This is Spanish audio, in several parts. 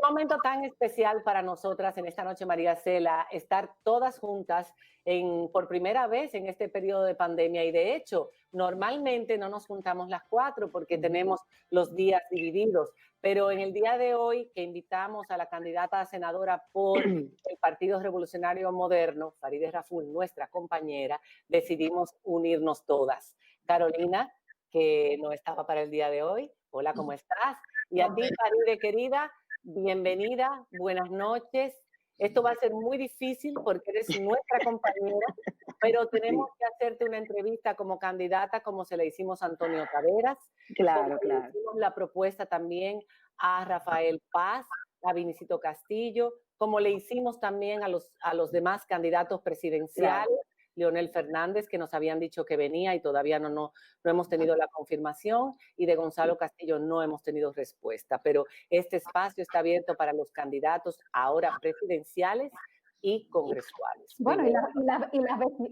momento tan especial para nosotras en esta noche, María Cela, estar todas juntas por primera vez en este periodo de pandemia. Y de hecho, normalmente no nos juntamos las cuatro porque tenemos los días divididos. Pero en el día de hoy, que invitamos a la candidata a senadora por el Partido Revolucionario Moderno, Farideh Raful, nuestra compañera, decidimos unirnos todas. Carolina, que no estaba para el día de hoy. Hola, ¿cómo estás? Y a ti, Farideh, querida, bienvenida, buenas noches. Esto va a ser muy difícil porque eres nuestra compañera, pero tenemos que hacerte una entrevista como candidata, como se le hicimos a Antonio Taveras, Claro, como le hicimos la propuesta también a Rafael Paz, a Vinicito Castillo, como le hicimos también a los demás candidatos presidenciales. Claro. Leonel Fernández, que nos habían dicho que venía y todavía no hemos tenido la confirmación, y de Gonzalo Castillo no hemos tenido respuesta, pero este espacio está abierto para los candidatos ahora presidenciales y congresuales. Bueno,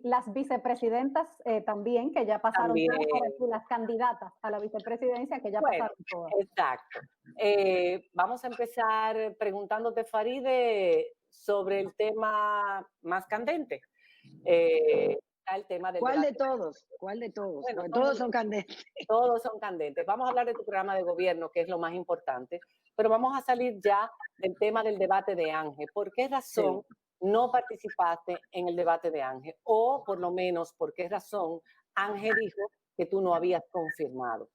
las vicepresidentas también, que ya pasaron también, todas, y las candidatas a la vicepresidencia, que ya pasaron todas. Exacto. Vamos a empezar preguntándote, Farideh, sobre el tema más candente. El tema del ¿Cuál debate. de todos? ¿Cuál de todos? Bueno, todos son candentes. Todos son candentes. Vamos a hablar de tu programa de gobierno, que es lo más importante, pero vamos a salir ya del tema del debate de Ángel. ¿Por qué razón no participaste en el debate de Ángel? O, por lo menos, ¿por qué razón Ángel dijo que tú no habías confirmado?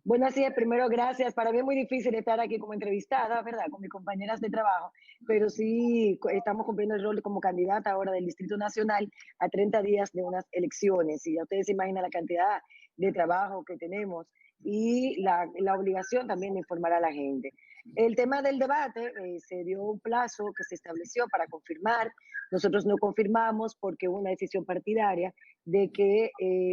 Bueno, así es, primero gracias. Para mí es muy difícil estar aquí como entrevistada, ¿verdad? Con mis compañeras de trabajo, pero sí estamos cumpliendo el rol como candidata ahora del Distrito Nacional a 30 días de unas elecciones. Y ya ustedes se imaginan la cantidad de trabajo que tenemos y la obligación también de informar a la gente. El tema del debate, se dio un plazo que se estableció para confirmar. Nosotros no confirmamos porque hubo una decisión partidaria de que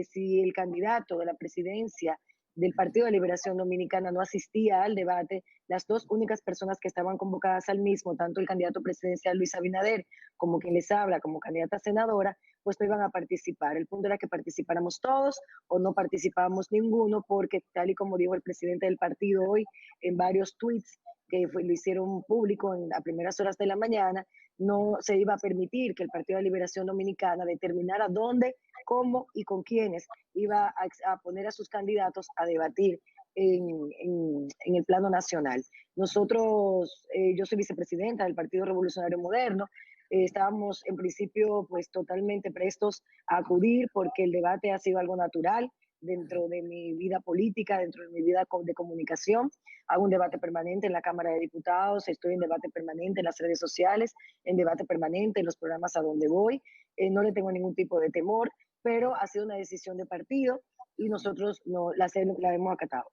si el candidato de la presidencia del Partido de Liberación Dominicana no asistía al debate, las dos únicas personas que estaban convocadas al mismo, tanto el candidato presidencial Luis Abinader como quien les habla como candidata senadora, pues no iban a participar. El punto era que participáramos todos o no participábamos ninguno, porque tal y como dijo el presidente del partido hoy en varios tweets que lo hicieron público a primeras horas de la mañana, no se iba a permitir que el Partido de Liberación Dominicana determinara dónde, cómo y con quiénes iba a poner a sus candidatos a debatir en el plano nacional. Nosotros, yo soy vicepresidenta del Partido Revolucionario Moderno, estábamos en principio pues totalmente prestos a acudir porque el debate ha sido algo natural dentro de mi vida política, dentro de mi vida de comunicación. Hago un debate permanente en la Cámara de Diputados, estoy en debate permanente en las redes sociales, en debate permanente en los programas a donde voy. No le tengo ningún tipo de temor, pero ha sido una decisión de partido y nosotros no la hemos acatado.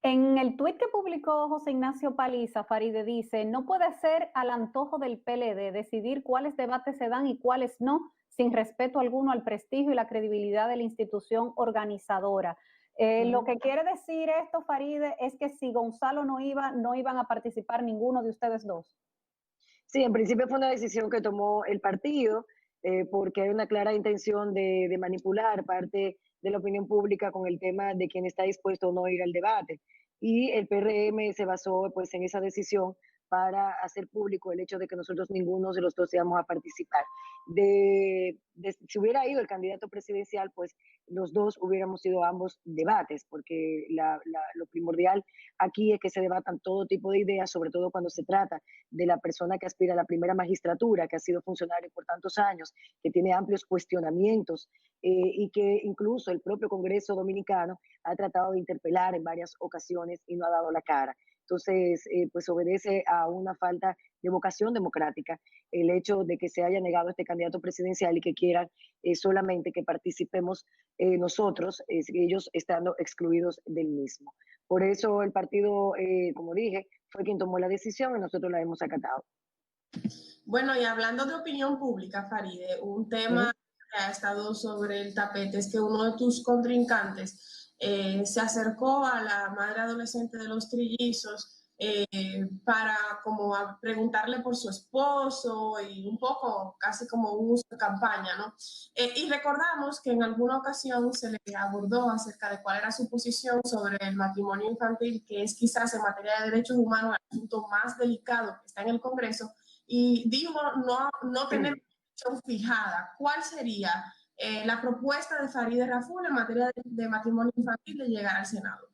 En el tuit que publicó José Ignacio Paliza, Farideh dice: no puede ser al antojo del PLD decidir cuáles debates se dan y cuáles no, sin respeto alguno al prestigio y la credibilidad de la institución organizadora. Lo que quiere decir esto, Farideh, es que si Gonzalo no iba, no iban a participar ninguno de ustedes dos. Sí, en principio fue una decisión que tomó el partido, porque hay una clara intención de manipular parte de la opinión pública con el tema de quién está dispuesto o no a ir al debate. Y el PRM se basó pues en esa decisión para hacer público el hecho de que nosotros ninguno de los dos íbamos a participar. Si hubiera ido el candidato presidencial, pues los dos hubiéramos ido a ambos debates, porque lo primordial aquí es que se debatan todo tipo de ideas, sobre todo cuando se trata de la persona que aspira a la primera magistratura, que ha sido funcionario por tantos años, que tiene amplios cuestionamientos y que incluso el propio Congreso Dominicano ha tratado de interpelar en varias ocasiones y no ha dado la cara. Entonces, pues obedece a una falta de vocación democrática el hecho de que se haya negado este candidato presidencial y que quieran solamente que participemos nosotros, ellos estando excluidos del mismo. Por eso el partido, como dije, fue quien tomó la decisión y nosotros la hemos acatado. Bueno, y hablando de opinión pública, Farideh, un tema que ha estado sobre el tapete es que uno de tus contrincantes se acercó a la madre adolescente de los trillizos para como preguntarle por su esposo y un poco casi como un uso de campaña, ¿no? Y recordamos que en alguna ocasión se le abordó acerca de cuál era su posición sobre el matrimonio infantil, que es quizás en materia de derechos humanos el asunto más delicado que está en el Congreso, y dijo no tener posición fijada. ¿Cuál sería la propuesta de Farideh Raful en materia de matrimonio infantil de llegar al Senado?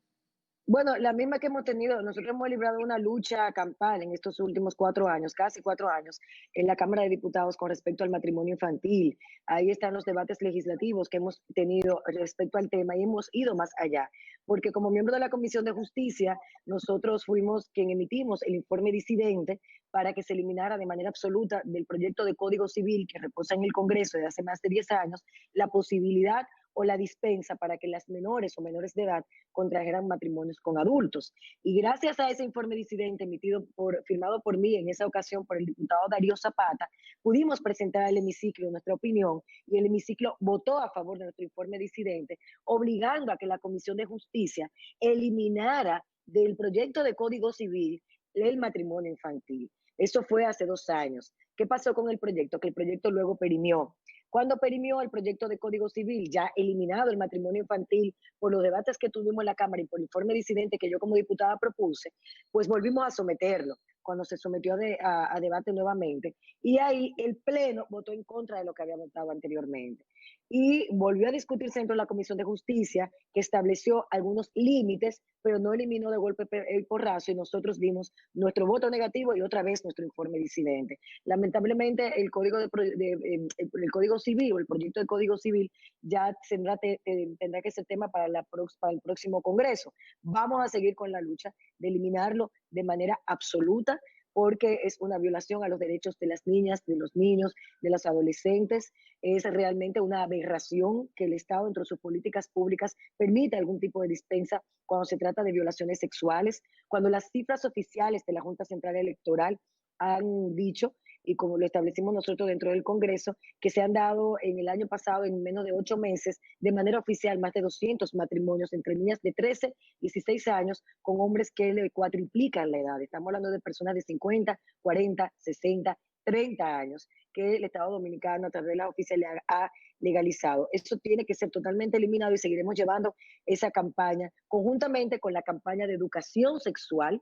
Bueno, la misma que hemos tenido, nosotros hemos librado una lucha campal en estos últimos 4 años, casi 4 años, en la Cámara de Diputados con respecto al matrimonio infantil. Ahí están los debates legislativos que hemos tenido respecto al tema y hemos ido más allá, porque como miembro de la Comisión de Justicia, nosotros fuimos quien emitimos el informe disidente para que se eliminara de manera absoluta del proyecto de Código Civil que reposa en el Congreso de hace más de 10 años la posibilidad o la dispensa para que las menores o menores de edad contrajeran matrimonios con adultos. Y gracias a ese informe disidente firmado por mí en esa ocasión por el diputado Darío Zapata, pudimos presentar al hemiciclo nuestra opinión y el hemiciclo votó a favor de nuestro informe disidente, obligando a que la Comisión de Justicia eliminara del proyecto de Código Civil el matrimonio infantil. Eso fue hace 2 años. ¿Qué pasó con el proyecto? Que el proyecto luego perimió. Cuando perimió el proyecto de Código Civil, ya eliminado el matrimonio infantil por los debates que tuvimos en la Cámara y por el informe disidente que yo como diputada propuse, pues volvimos a someterlo cuando se sometió a debate nuevamente. Y ahí el Pleno votó en contra de lo que había votado anteriormente. Y volvió a discutirse dentro de la Comisión de Justicia, que estableció algunos límites, pero no eliminó de golpe el porrazo, y nosotros dimos nuestro voto negativo y otra vez nuestro informe disidente. Lamentablemente, el Código Civil o el proyecto de Código Civil ya tendrá que ser tema para el próximo Congreso. Vamos a seguir con la lucha de eliminarlo de manera absoluta, porque es una violación a los derechos de las niñas, de los niños, de los adolescentes. Es realmente una aberración que el Estado, dentro de sus políticas públicas, permita algún tipo de dispensa cuando se trata de violaciones sexuales, cuando las cifras oficiales de la Junta Central Electoral han dicho, y como lo establecimos nosotros dentro del Congreso, que se han dado en el año pasado, en menos de 8 meses, de manera oficial, más de 200 matrimonios entre niñas de 13 y 16 años con hombres que le cuatriplican la edad. Estamos hablando de personas de 50, 40, 60, 30 años que el Estado Dominicano a través de la oficialidad ha legalizado. Eso tiene que ser totalmente eliminado y seguiremos llevando esa campaña conjuntamente con la campaña de educación sexual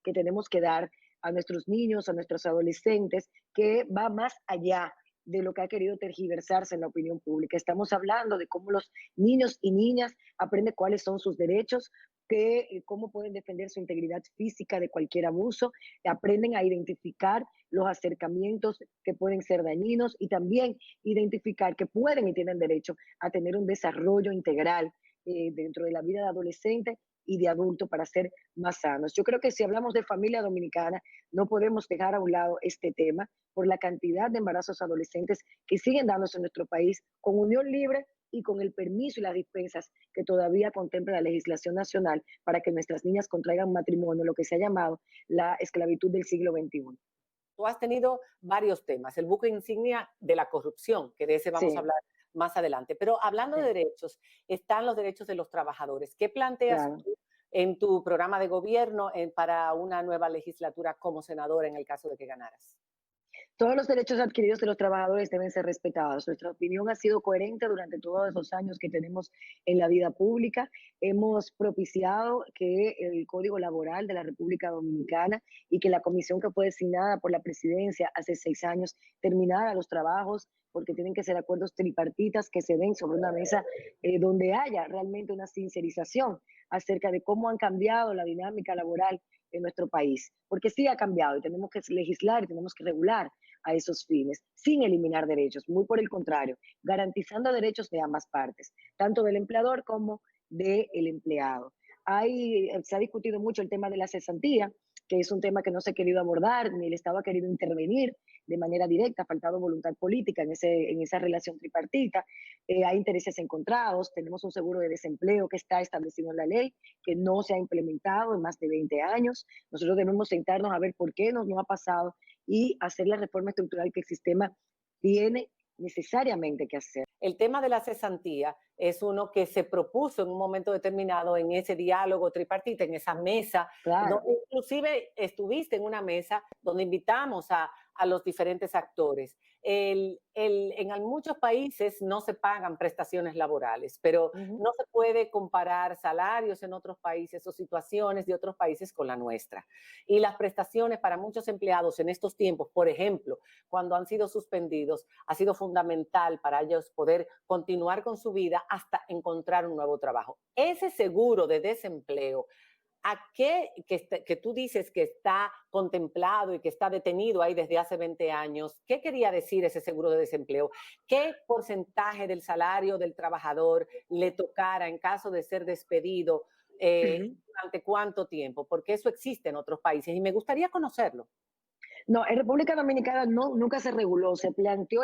que tenemos que dar a nuestros niños, a nuestros adolescentes, que va más allá de lo que ha querido tergiversarse en la opinión pública. Estamos hablando de cómo los niños y niñas aprenden cuáles son sus derechos, cómo pueden defender su integridad física de cualquier abuso, aprenden a identificar los acercamientos que pueden ser dañinos y también identificar que pueden y tienen derecho a tener un desarrollo integral dentro de la vida de adolescente y de adulto para ser más sanos. Yo creo que si hablamos de familia dominicana, no podemos dejar a un lado este tema por la cantidad de embarazos adolescentes que siguen dándose en nuestro país con unión libre y con el permiso y las dispensas que todavía contempla la legislación nacional para que nuestras niñas contraigan matrimonio, lo que se ha llamado la esclavitud del siglo XXI. Tú has tenido varios temas, el buque insignia de la corrupción, que de ese vamos a hablar más adelante. Pero hablando de derechos, están los derechos de los trabajadores. ¿Qué planteas tú en tu programa de gobierno para una nueva legislatura como senadora en el caso de que ganaras? Todos los derechos adquiridos de los trabajadores deben ser respetados. Nuestra opinión ha sido coherente durante todos esos años que tenemos en la vida pública. Hemos propiciado que el Código Laboral de la República Dominicana y que la comisión que fue designada por la presidencia hace 6 años terminara los trabajos, porque tienen que ser acuerdos tripartitas que se den sobre una mesa donde haya realmente una sincerización acerca de cómo han cambiado la dinámica laboral en nuestro país, porque sí ha cambiado y tenemos que legislar y tenemos que regular a esos fines, sin eliminar derechos, muy por el contrario, garantizando derechos de ambas partes, tanto del empleador como del empleado. Se ha discutido mucho el tema de la cesantía, que es un tema que no se ha querido abordar, ni el Estado ha querido intervenir de manera directa, ha faltado voluntad política en esa relación tripartita, hay intereses encontrados, tenemos un seguro de desempleo que está establecido en la ley, que no se ha implementado en más de 20 años, nosotros debemos sentarnos a ver por qué no ha pasado y hacer la reforma estructural que el sistema tiene necesariamente que hacer. El tema de la cesantía es uno que se propuso en un momento determinado en ese diálogo tripartita, en esa mesa, Claro. donde inclusive estuviste en una mesa donde invitamos a los diferentes actores. En muchos países no se pagan prestaciones laborales, pero no se puede comparar salarios en otros países o situaciones de otros países con la nuestra. Y las prestaciones para muchos empleados en estos tiempos, por ejemplo, cuando han sido suspendidos, ha sido fundamental para ellos poder continuar con su vida hasta encontrar un nuevo trabajo. Ese seguro de desempleo, ¿a qué que tú dices que está contemplado y que está detenido ahí desde hace 20 años? ¿Qué quería decir ese seguro de desempleo? ¿Qué porcentaje del salario del trabajador le tocara en caso de ser despedido? ¿Durante cuánto tiempo? Porque eso existe en otros países y me gustaría conocerlo. No, en República Dominicana nunca se reguló,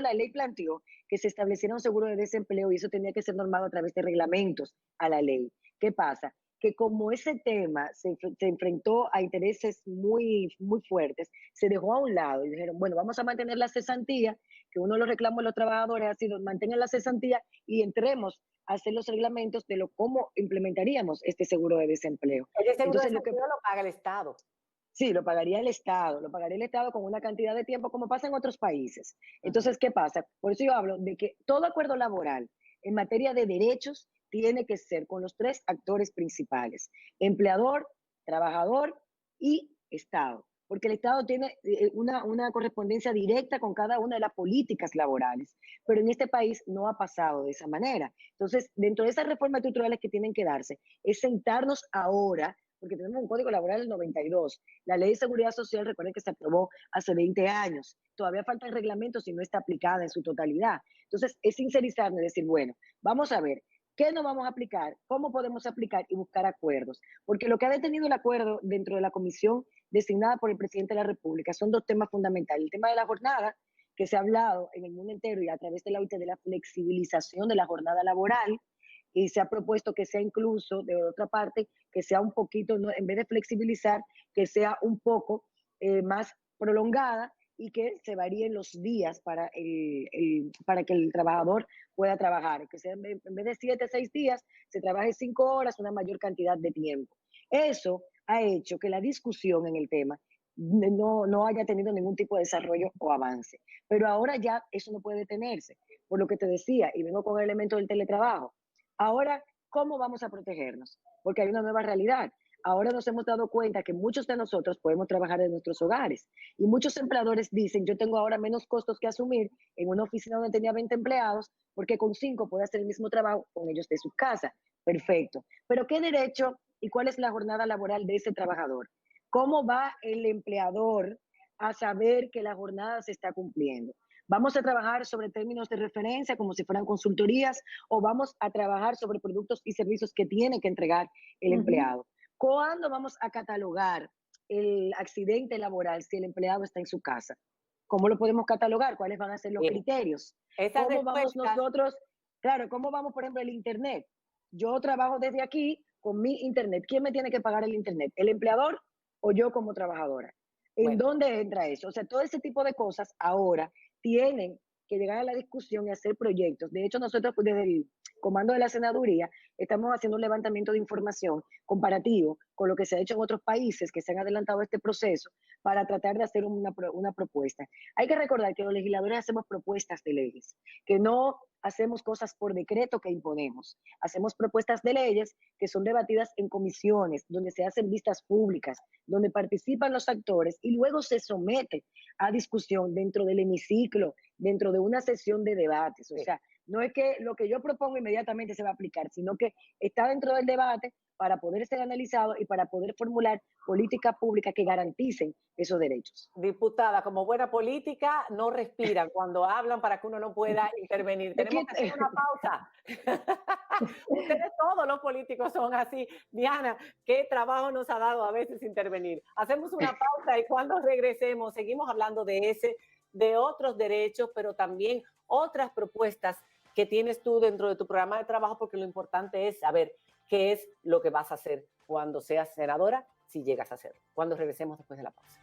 la ley planteó que se estableciera un seguro de desempleo y eso tenía que ser normado a través de reglamentos a la ley. ¿Qué pasa? Que como ese tema se enfrentó a intereses muy fuertes, se dejó a un lado y dijeron, bueno, vamos a mantener la cesantía, que uno de los reclamos de los trabajadores ha sido mantengan la cesantía y entremos a hacer los reglamentos de cómo implementaríamos este seguro de desempleo. El seguro de Entonces, desempleo lo paga el Estado. Sí, lo pagaría el Estado con una cantidad de tiempo como pasa en otros países. Entonces, ¿qué pasa? Por eso yo hablo de que todo acuerdo laboral en materia de derechos tiene que ser con los tres actores principales, empleador, trabajador y Estado, porque el Estado tiene una correspondencia directa con cada una de las políticas laborales, pero en este país no ha pasado de esa manera. Entonces, dentro de esas reformas estructurales que tienen que darse, es sentarnos ahora porque tenemos un código laboral del 92. La ley de seguridad social, recuerden que se aprobó hace 20 años. Todavía faltan reglamentos y no está aplicada en su totalidad. Entonces, es sincerizarnos y decir, bueno, vamos a ver, ¿qué no vamos a aplicar? ¿Cómo podemos aplicar? Y buscar acuerdos. Porque lo que ha detenido el acuerdo dentro de la comisión designada por el presidente de la República son dos temas fundamentales. El tema de la jornada, que se ha hablado en el mundo entero y a través de la OIT de la flexibilización de la jornada laboral, y se ha propuesto que sea incluso, de otra parte, que sea un poquito, no, en vez de flexibilizar, que sea un poco más prolongada y que se varíen los días para que el trabajador pueda trabajar, que sea en vez de 7, 6 días, se trabaje 5 horas, una mayor cantidad de tiempo. Eso ha hecho que la discusión en el tema no haya tenido ningún tipo de desarrollo o avance. Pero ahora ya eso no puede detenerse, por lo que te decía, y vengo con el elemento del teletrabajo. Ahora, ¿cómo vamos a protegernos? Porque hay una nueva realidad. Ahora nos hemos dado cuenta que muchos de nosotros podemos trabajar en nuestros hogares y muchos empleadores dicen, yo tengo ahora menos costos que asumir en una oficina donde tenía 20 empleados porque con 5 puedo hacer el mismo trabajo con ellos de su casa. Perfecto. Pero ¿qué derecho y cuál es la jornada laboral de ese trabajador? ¿Cómo va el empleador a saber que la jornada se está cumpliendo? ¿Vamos a trabajar sobre términos de referencia como si fueran consultorías o vamos a trabajar sobre productos y servicios que tiene que entregar el empleado? ¿Cuándo vamos a catalogar el accidente laboral si el empleado está en su casa? ¿Cómo lo podemos catalogar? ¿Cuáles van a ser los criterios? ¿Cómo vamos nosotros? Claro, ¿cómo vamos, por ejemplo, el Internet? Yo trabajo desde aquí con mi Internet. ¿Quién me tiene que pagar el Internet? ¿El empleador o yo como trabajadora? ¿En dónde entra eso? O sea, todo ese tipo de cosas ahora tienen que llegar a la discusión y hacer proyectos. De hecho, nosotros desde el comando de la senaduría estamos haciendo un levantamiento de información comparativo con lo que se ha hecho en otros países que se han adelantado a este proceso para tratar de hacer una propuesta. Hay que recordar que los legisladores hacemos propuestas de leyes, que no hacemos cosas por decreto que imponemos. Hacemos propuestas de leyes que son debatidas en comisiones, donde se hacen vistas públicas, donde participan los actores y luego se somete a discusión dentro del hemiciclo, dentro de una sesión de debates. O sea, no es que lo que yo propongo inmediatamente se va a aplicar, sino que está dentro del debate para poder ser analizado y para poder formular políticas públicas que garanticen esos derechos. Diputada, como buena política, no respiran cuando hablan para que uno no pueda intervenir. Tenemos que hacer una pausa. Ustedes todos los políticos son así. Diana, qué trabajo nos ha dado a veces intervenir. Hacemos una pausa y cuando regresemos seguimos hablando de otros derechos, pero también otras propuestas que tienes tú dentro de tu programa de trabajo, porque lo importante es saber qué es lo que vas a hacer cuando seas senadora, si llegas a hacerlo. Cuando regresemos después de la pausa.